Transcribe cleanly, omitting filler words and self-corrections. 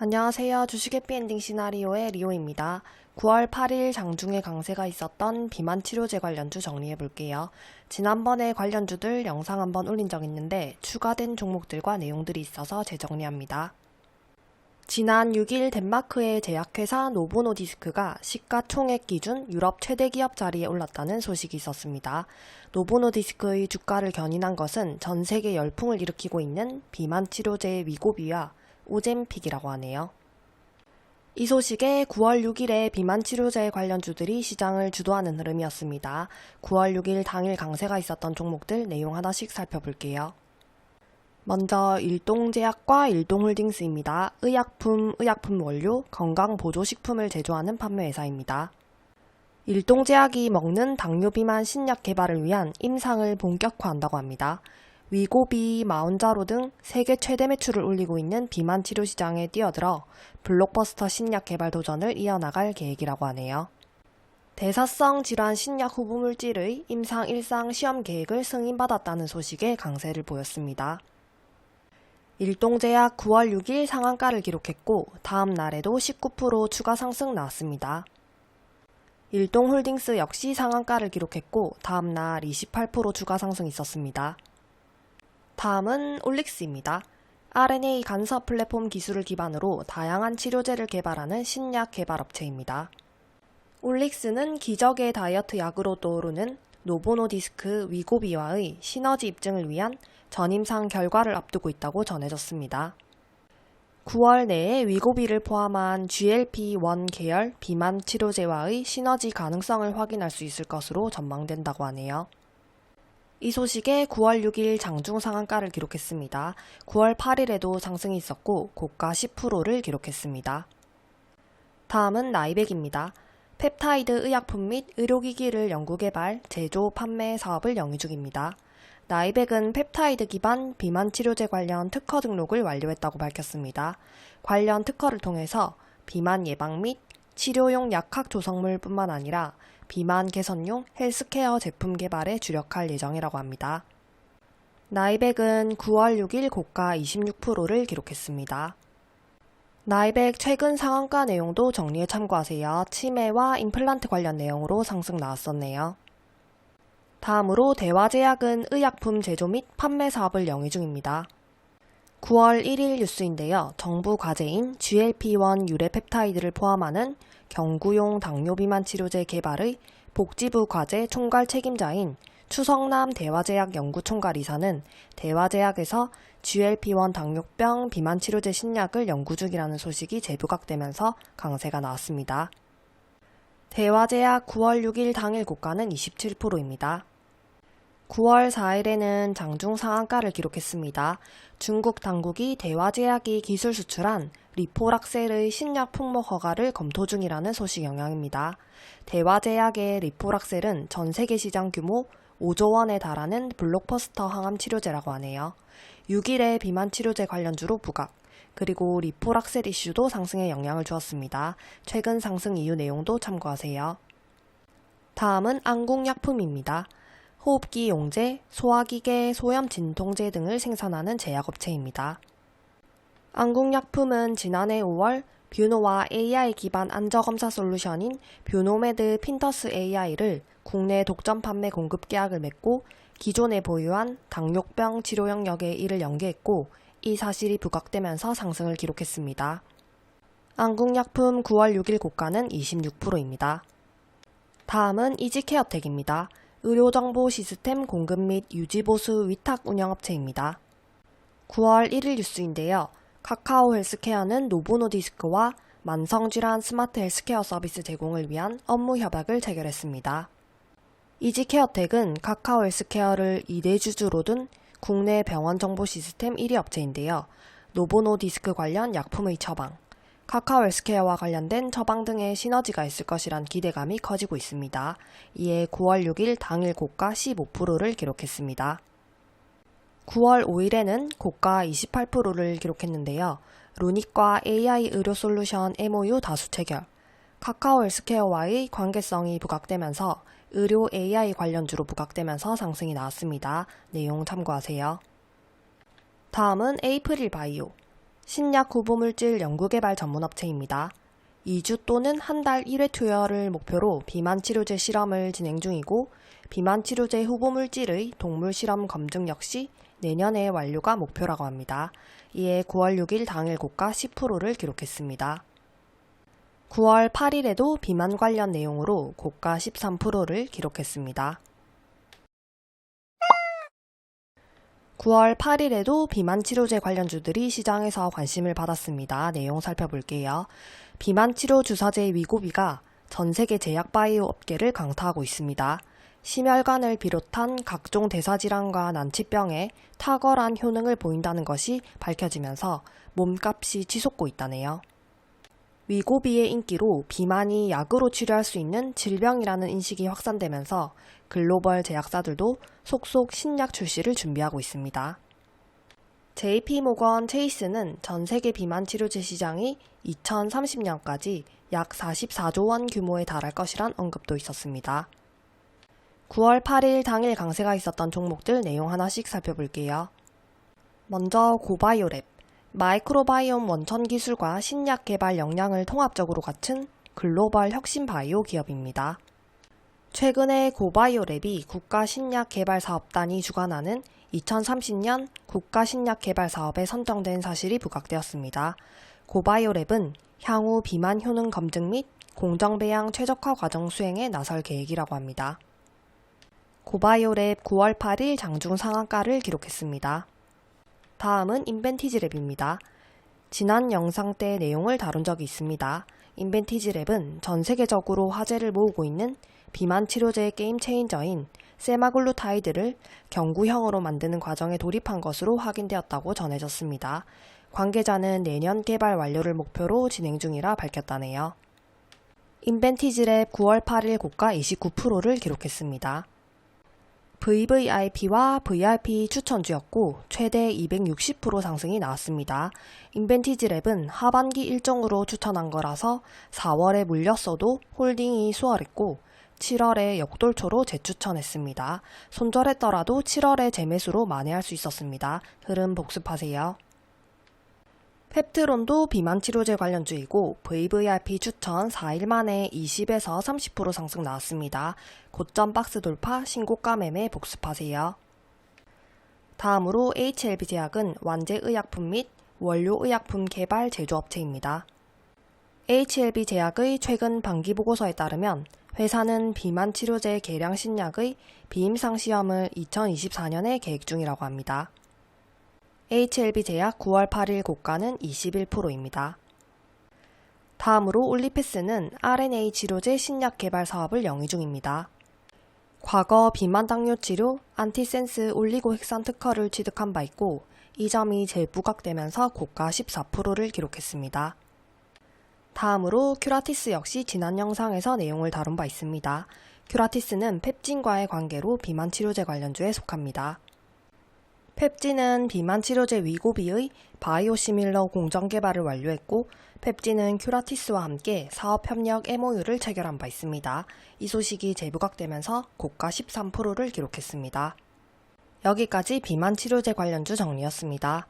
안녕하세요. 주식 해피엔딩 시나리오의 리오입니다. 9월 8일 장중에 강세가 있었던 비만 치료제 관련주 정리해 볼게요. 지난번에 관련주들 영상 한번 올린 적 있는데 추가된 종목들과 내용들이 있어서 재정리합니다. 지난 6일 덴마크의 제약회사 노보노디스크가 시가총액 기준 유럽 최대 기업 자리에 올랐다는 소식이 있었습니다. 노보노디스크의 주가를 견인한 것은 전 세계 열풍을 일으키고 있는 비만 치료제 위고비와 오젬픽이라고 하네요. 이 소식에 9월 6일에 비만 치료제 관련주들이 시장을 주도하는 흐름이었습니다. 9월 6일 당일 강세가 있었던 종목들 내용 하나씩 살펴볼게요. 먼저 일동제약과 일동홀딩스입니다. 의약품 원료, 건강보조식품을 제조하는 판매회사입니다. 일동제약이 먹는 당뇨 비만 신약 개발을 위한 임상을 본격화한다고 합니다. 위고비, 마운자로 등 세계 최대 매출을 올리고 있는 비만 치료 시장에 뛰어들어 블록버스터 신약 개발 도전을 이어나갈 계획이라고 하네요. 대사성 질환 신약 후보물질의 임상 1상 시험 계획을 승인받았다는 소식에 강세를 보였습니다. 일동제약 9월 6일 상한가를 기록했고 다음 날에도 19% 추가 상승 나왔습니다. 일동홀딩스 역시 상한가를 기록했고 다음 날 28% 추가 상승 있었습니다. 다음은 올릭스입니다. RNA 간섭 플랫폼 기술을 기반으로 다양한 치료제를 개발하는 신약 개발업체입니다. 올릭스는 기적의 다이어트 약으로 떠오르는 노보노디스크 위고비와의 시너지 입증을 위한 전임상 결과를 앞두고 있다고 전해졌습니다. 9월 내에 위고비를 포함한 GLP-1 계열 비만 치료제와의 시너지 가능성을 확인할 수 있을 것으로 전망된다고 하네요. 이 소식에 9월 6일 장중 상한가를 기록했습니다. 9월 8일에도 상승이 있었고 고가 10%를 기록했습니다. 다음은 나이백입니다. 펩타이드 의약품 및 의료기기를 연구개발, 제조, 판매 사업을 영위 중입니다. 나이백은 펩타이드 기반 비만 치료제 관련 특허 등록을 완료했다고 밝혔습니다. 관련 특허를 통해서 비만 예방 및 치료용 약학 조성물 뿐만 아니라 비만 개선용 헬스케어 제품 개발에 주력할 예정이라고 합니다. 나이백은 9월 6일 고가 26%를 기록했습니다. 나이백 최근 상한가 내용도 정리해 참고하세요. 치매와 임플란트 관련 내용으로 상승 나왔었네요. 다음으로 대화제약은 의약품 제조 및 판매 사업을 영위 중입니다. 9월 1일 뉴스인데요. 정부 과제인 GLP-1 유래 펩타이드를 포함하는 경구용 당뇨 비만 치료제 개발의 복지부 과제 총괄 책임자인 추성남 대화제약 연구총괄 이사는 대화제약에서 GLP-1 당뇨병 비만 치료제 신약을 연구 중이라는 소식이 재부각되면서 강세가 나왔습니다. 대화제약 9월 6일 당일 고가는 27%입니다. 9월 4일에는 장중 상한가를 기록했습니다. 중국 당국이 대화제약이 기술 수출한 리포락셀의 신약 품목 허가를 검토 중이라는 소식 영향입니다. 대화제약의 리포락셀은 전 세계 시장 규모 5조 원에 달하는 블록버스터 항암 치료제라고 하네요. 6일에 비만 치료제 관련주로 부각, 그리고 리포락셀 이슈도 상승에 영향을 주었습니다. 최근 상승 이유 내용도 참고하세요. 다음은 안국약품입니다. 호흡기 용제, 소화기계, 소염 진통제 등을 생산하는 제약업체입니다. 안국약품은 지난해 5월 뷰노와 AI 기반 안저검사 솔루션인 뷰노메드 핀터스 AI를 국내 독점 판매 공급 계약을 맺고 기존에 보유한 당뇨병 치료 영역에 이를 연계했고 이 사실이 부각되면서 상승을 기록했습니다. 안국약품 9월 6일 고가는 26%입니다. 다음은 이지케어텍입니다. 의료정보 시스템 공급 및 유지보수 위탁 운영업체입니다. 9월 1일 뉴스인데요. 카카오 헬스케어는 노보노디스크와 만성질환 스마트 헬스케어 서비스 제공을 위한 업무 협약을 체결했습니다. 이지케어텍은 카카오 헬스케어를 2대 주주로 둔 국내 병원 정보 시스템 1위 업체인데요. 노보노디스크 관련 약품의 처방, 카카오 헬스케어와 관련된 처방 등의 시너지가 있을 것이란 기대감이 커지고 있습니다. 이에 9월 6일 당일 고가 15%를 기록했습니다. 9월 5일에는 고가 28%를 기록했는데요. 루닉과 AI 의료 솔루션 MOU 다수 체결, 카카오 헬스케어와의 관계성이 부각되면서 의료 AI 관련주로 부각되면서 상승이 나왔습니다. 내용 참고하세요. 다음은 에이프릴 바이오. 신약 후보물질 연구개발 전문업체입니다. 2주 또는 한 달 1회 투여를 목표로 비만치료제 실험을 진행 중이고 비만치료제 후보물질의 동물실험 검증 역시 내년에 완료가 목표라고 합니다. 이에 9월 6일 당일 고가 10%를 기록했습니다. 9월 8일에도 비만 관련 내용으로 고가 13%를 기록했습니다. 9월 8일에도 비만치료제 관련주들이 시장에서 관심을 받았습니다. 내용 살펴볼게요. 비만치료 주사제의 위고비가 전 세계 제약 바이오 업계를 강타하고 있습니다. 심혈관을 비롯한 각종 대사질환과 난치병에 탁월한 효능을 보인다는 것이 밝혀지면서 몸값이 치솟고 있다네요. 위고비의 인기로 비만이 약으로 치료할 수 있는 질병이라는 인식이 확산되면서 글로벌 제약사들도 속속 신약 출시를 준비하고 있습니다. JP모건 체이스는 전 세계 비만 치료제 시장이 2030년까지 약 44조 원 규모에 달할 것이란 언급도 있었습니다. 9월 8일 당일 강세가 있었던 종목들 내용 하나씩 살펴볼게요. 먼저 고바이오랩, 마이크로바이옴 원천 기술과 신약 개발 역량을 통합적으로 갖춘 글로벌 혁신 바이오 기업입니다. 최근에 고바이오랩이 국가신약개발사업단이 주관하는 2030년 국가신약개발사업에 선정된 사실이 부각되었습니다. 고바이오랩은 향후 비만 효능 검증 및 공정배양 최적화 과정 수행에 나설 계획이라고 합니다. 고바이오랩 9월 8일 장중 상한가를 기록했습니다. 다음은 인벤티지랩입니다. 지난 영상 때 내용을 다룬 적이 있습니다. 인벤티지랩은 전 세계적으로 화제를 모으고 있는 비만 치료제의 게임 체인저인 세마글루타이드를 경구형으로 만드는 과정에 돌입한 것으로 확인되었다고 전해졌습니다. 관계자는 내년 개발 완료를 목표로 진행 중이라 밝혔다네요. 인벤티지랩 9월 8일 고가 29%를 기록했습니다. VVIP와 VIP 추천주였고 최대 260% 상승이 나왔습니다. 인벤티지랩은 하반기 일정으로 추천한 거라서 4월에 물렸어도 홀딩이 수월했고 7월에 역돌초로 재추천했습니다. 손절했더라도 7월에 재매수로 만회할 수 있었습니다. 흐름 복습하세요. 펩트론도 비만치료제 관련주이고 VVIP 추천 4일 만에 20에서 30% 상승 나왔습니다. 고점 박스 돌파, 신고가 매매 복습하세요. 다음으로 HLB제약은 완제의약품 및 원료의약품 개발 제조업체입니다. HLB제약의 최근 반기보고서에 따르면 회사는 비만치료제 개량 신약의 비임상 시험을 2024년에 계획 중이라고 합니다. HLB제약 9월 8일 고가는 21%입니다. 다음으로 올리패스는 RNA 치료제 신약 개발 사업을 영위 중입니다. 과거 비만 당뇨 치료 안티센스 올리고핵산 특허를 취득한 바 있고 이 점이 재부각되면서 고가 14%를 기록했습니다. 다음으로 큐라티스 역시 지난 영상에서 내용을 다룬 바 있습니다. 큐라티스는 펩진과의 관계로 비만 치료제 관련주에 속합니다. 펩진은 비만 치료제 위고비의 바이오시밀러 공정 개발을 완료했고 펩진은 큐라티스와 함께 사업협력 MOU를 체결한 바 있습니다. 이 소식이 재부각되면서 고가 13%를 기록했습니다. 여기까지 비만 치료제 관련주 정리였습니다.